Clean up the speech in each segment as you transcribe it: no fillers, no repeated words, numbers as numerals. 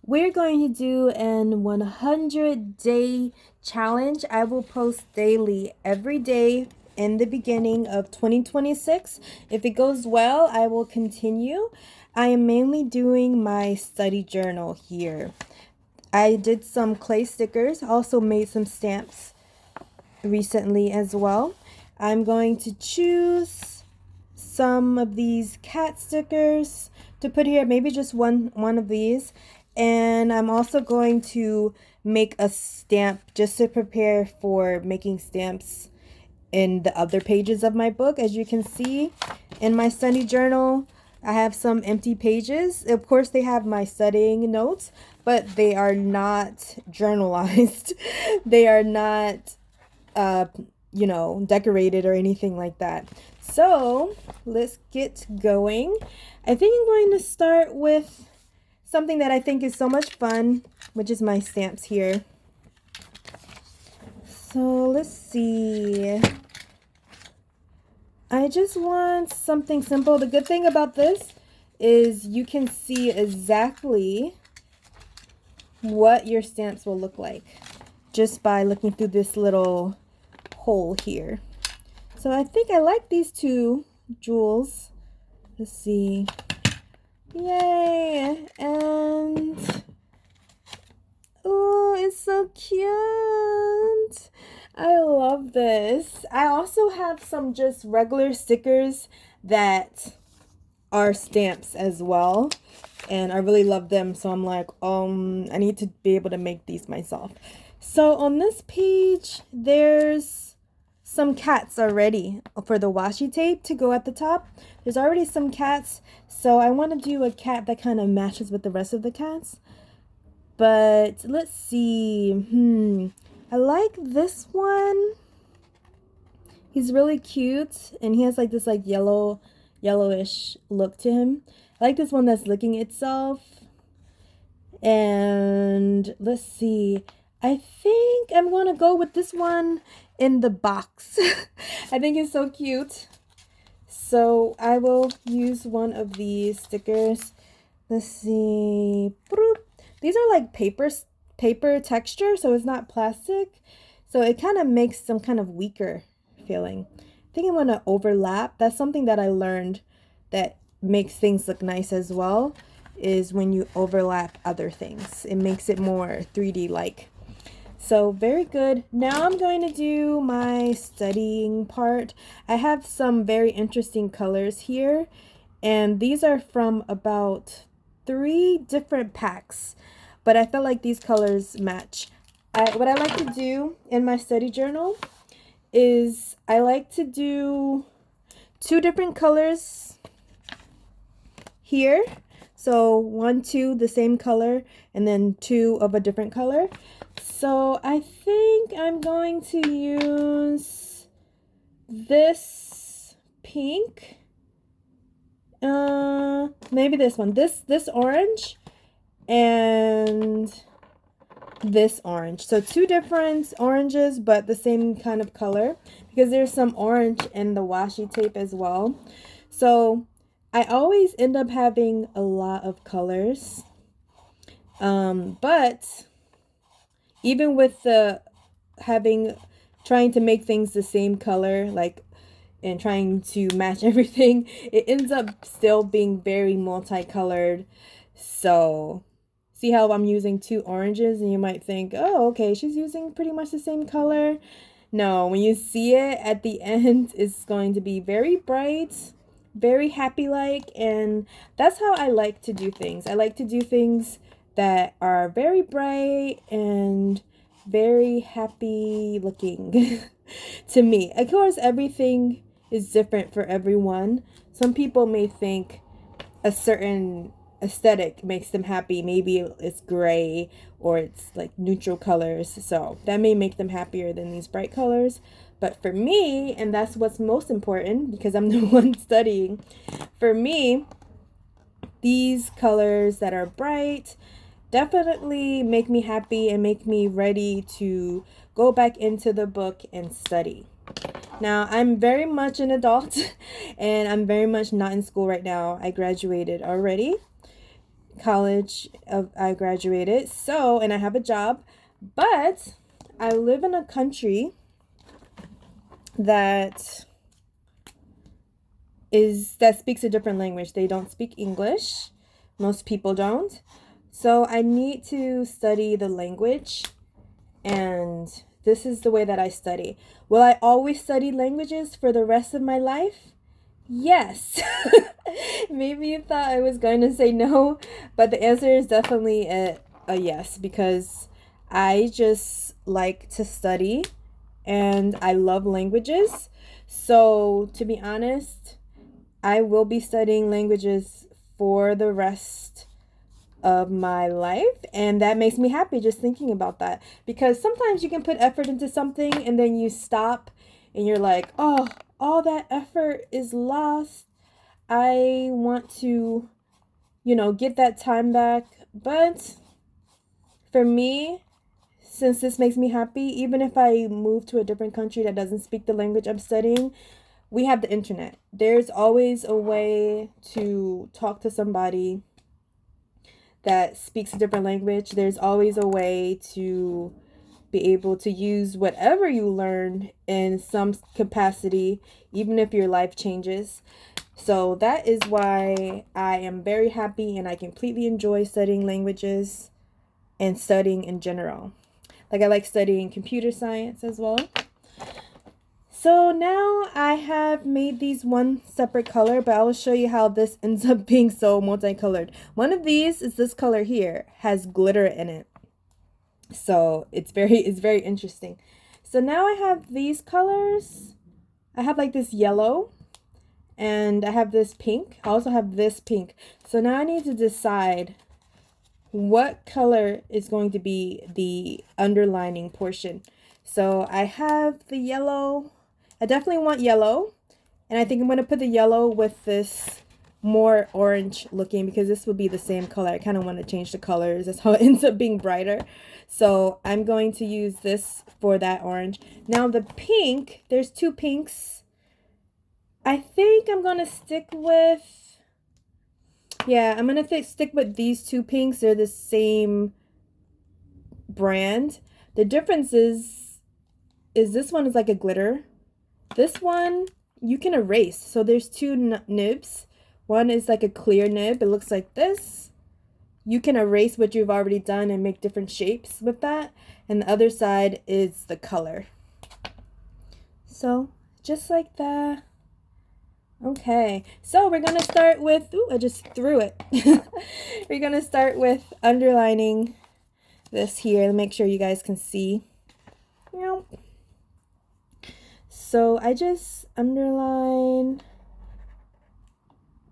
We're going to do an 100-day challenge. I will post daily every day in the beginning of 2026. If it goes well, I will continue. I am mainly doing my study journal here. I did some clay stickers, also made some stamps recently as well. I'm going to choose some of these cat stickers to put here, maybe just one of these. And I'm also going to make a stamp just to prepare for making stamps in the other pages of my book. As you can see in my study journal, I have some empty pages. Of course, they have my studying notes, but they are not journalized. They are not uh, decorated or anything like that. So let's get going. I think I'm going to start with something that I think is so much fun, which is my stamps here. So let's see. I just want something simple. The good thing about this is you can see exactly what your stamps will look like just by looking through this little hole here. So I think I like these two jewels. Let's see. Yay! And oh, it's so cute. I love this. I also have some just regular stickers that are stamps as well. And I really love them. So I'm like, I need to be able to make these myself. So on this page, there's some cats already for the washi tape to go at the top. There's already some cats. So I want to do a cat that kind of matches with the rest of the cats. But let's see. I like this one. He's really cute. And he has like this like yellowish look to him. I like this one that's licking itself. And let's see. I think I'm going to go with this one in the box. I think it's so cute. So I will use one of these stickers. Let's see. These are like paper texture, so it's not plastic. So it kind of makes some kind of weaker feeling. I think I'm going to overlap. That's something that I learned that makes things look nice as well, is when you overlap other things. It makes it more 3D like. So very good. Now I'm going to do my studying part. I have some very interesting colors here, and these are from about 3 different packs, but I felt like these colors match. What I like to do in my study journal is I like to do 2 different colors here. So 1, 2, the same color, and then 2 of a different color. So I think I'm going to use this pink. Maybe this one. This orange and this orange. So 2 different oranges, but the same kind of color, because there's some orange in the washi tape as well. So I always end up having a lot of colors. But even with the trying to make things the same color, like, and trying to match everything, it ends up still being very multicolored. So see how I'm using 2 oranges, and you might think, oh, okay, she's using pretty much the same color. No, when you see it at the end, it's going to be very bright, very happy like, and that's how I like to do things. I like to do things that are very bright and very happy looking to me. Of course, everything is different for everyone. Some people may think a certain aesthetic makes them happy. Maybe it's gray or it's like neutral colors. So that may make them happier than these bright colors. But for me, and that's what's most important because I'm the one studying, for me, these colors that are bright definitely make me happy and make me ready to go back into the book and study. Now, I'm very much an adult and I'm very much not in school right now. I graduated already. college. I graduated. So, and I have a job. But I live in a country that speaks a different language. They don't speak English. Most people don't. So I need to study the language, and this is the way that I study. Will I always study languages for the rest of my life? Yes. Maybe you thought I was going to say no, but the answer is definitely a yes, because I just like to study and I love languages. So, to be honest, I will be studying languages for the rest of my life, and that makes me happy just thinking about that, because sometimes you can put effort into something and then you stop and you're like, oh, all that effort is lost. I want to, get that time back. But for me, since this makes me happy, even if I move to a different country that doesn't speak the language I'm studying, we have the internet. There's always a way to talk to somebody that speaks a different language. There's always a way to be able to use whatever you learn in some capacity, even if your life changes. So that is why I am very happy and I completely enjoy studying languages and studying in general. Like, I like studying computer science as well. So now I have made these one separate color, but I will show you how this ends up being so multicolored. One of these is this color here, has glitter in it. So it's very interesting. So now I have these colors. I have like this yellow, and I have this pink. I also have this pink. So now I need to decide what color is going to be the underlining portion. So I have the yellow. I definitely want yellow, and I think I'm going to put the yellow with this more orange looking, because this will be the same color. I kind of want to change the colors. That's how it ends up being brighter. So I'm going to use this for that orange. Now the pink, there's two pinks. I think I'm going to stick with, I'm going to stick with these two pinks. They're the same brand. The difference is this one is like a glitter. This one you can erase. So there's two nibs. One is like a clear nib. It looks like this. You can erase what you've already done and make different shapes with that. And the other side is the color. So just like that. Okay, so we're going to start with, I just threw it. We're going to start with underlining this here to make sure you guys can see. So I just underline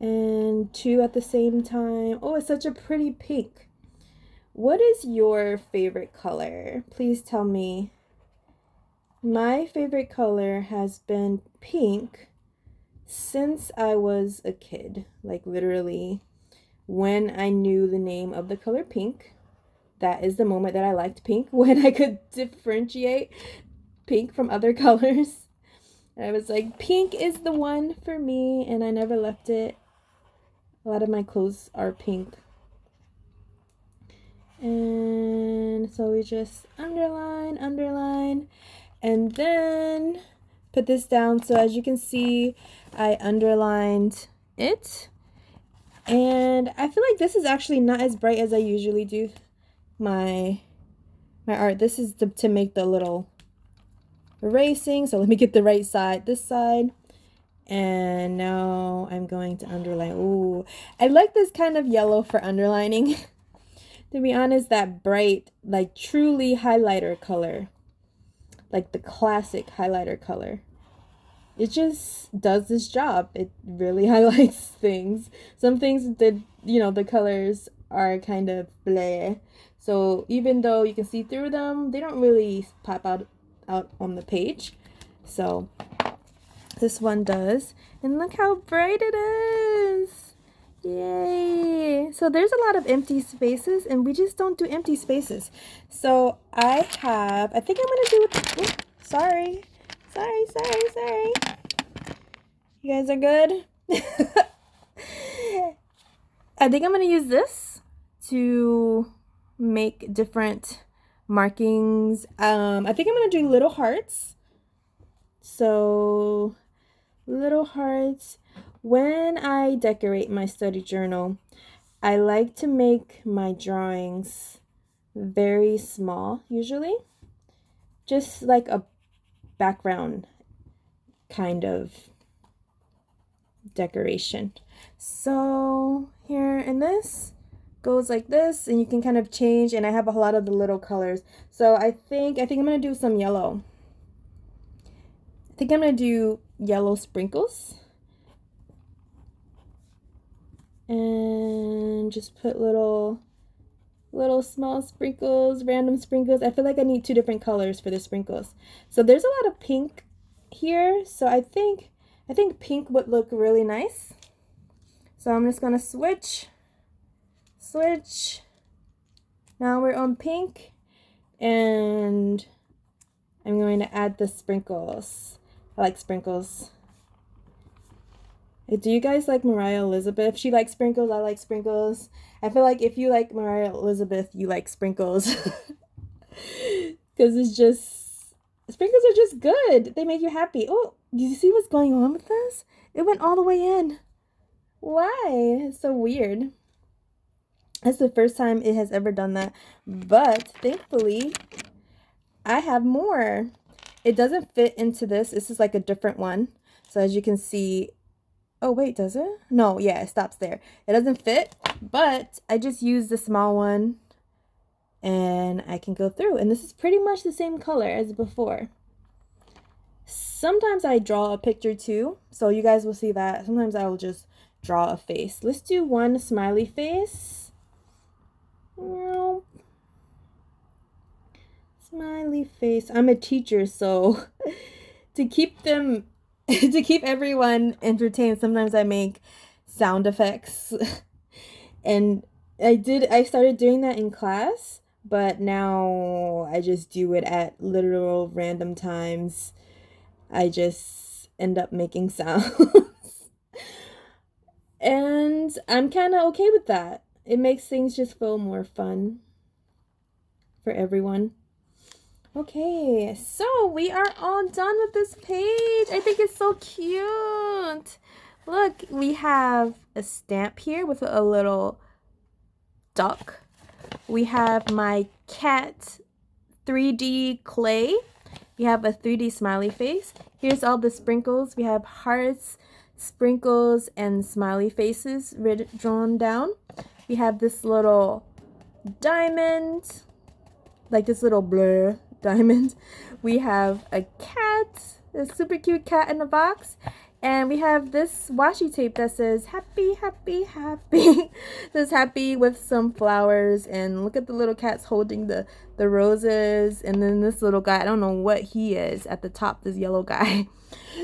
and two at the same time. Oh, it's such a pretty pink. What is your favorite color? Please tell me. My favorite color has been pink since I was a kid. Like, literally, when I knew the name of the color pink, that is the moment that I liked pink, when I could differentiate pink from other colors. I was like, pink is the one for me, and I never left it. A lot of my clothes are pink. And so we just underline, and then put this down. So as you can see, I underlined it. And I feel like this is actually not as bright as I usually do my art. This is to make the little erasing. So let me get the right side, this side. And now I'm going to underline. Ooh, I like this kind of yellow for underlining. To be honest, that bright, like truly highlighter color, like the classic highlighter color, it just does this job. It really highlights things. Some things that, the colors are kind of bleh. So even though you can see through them, they don't really pop out on the page. So this one does. And look how bright it is. Yay. So there's a lot of empty spaces, and we just don't do empty spaces. So I think I'm going to do it. Sorry. You guys are good? I think I'm going to use this to make different markings. I think I'm gonna do little hearts. So little hearts. When I decorate my study journal, I like to make my drawings very small, usually. Just like a background kind of decoration. So here in this goes like this, and you can kind of change, and I have a lot of the little colors. So I think I'm gonna do some yellow. I think I'm gonna do yellow sprinkles. And just put little small sprinkles, random sprinkles. I feel like I need 2 different colors for the sprinkles. So there's a lot of pink here, so I think pink would look really nice. So I'm just gonna switch. Now we're on pink, and I'm going to add the sprinkles. I like sprinkles. Do you guys like Mariah Elizabeth? She likes sprinkles, I like sprinkles. I feel like if you like Mariah Elizabeth, you like sprinkles. Because it's just, sprinkles are just good. They make you happy. Oh, did you see what's going on with this? It went all the way in. Why? It's so weird. That's the first time it has ever done that. But thankfully, I have more. It doesn't fit into this. This is like a different one. So as you can see, oh wait, does it? No, yeah, it stops there. It doesn't fit, but I just used the small one and I can go through. And this is pretty much the same color as before. Sometimes I draw a picture too, so you guys will see that. Sometimes I will just draw a face. Let's do one smiley face. Smiley face. I'm a teacher, so to keep them to keep everyone entertained, sometimes I make sound effects. And I started doing that in class, but now I just do it at literal random times. I just end up making sounds. And I'm kind of okay with that. It makes things just feel more fun for everyone. Okay, so we are all done with this page. I think it's so cute. Look, we have a stamp here with a little duck. We have my cat 3D clay. We have a 3D smiley face. Here's all the sprinkles. We have hearts, sprinkles, and smiley faces drawn down. We have this little diamond, like this little blur diamond. We have a cat, a super cute cat in a box, and we have this washi tape that says happy, happy, happy. Says happy with some flowers, and look at the little cats holding the roses, and then this little guy, I don't know what he is at the top, this yellow guy.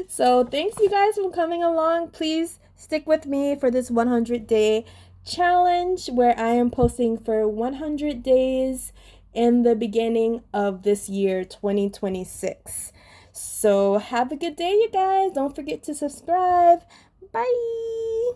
So thanks you guys for coming along. Please stick with me for this 100-day challenge where I am posting for 100 days in the beginning of this year 2026. So have a good day, you guys. Don't forget to subscribe. Bye.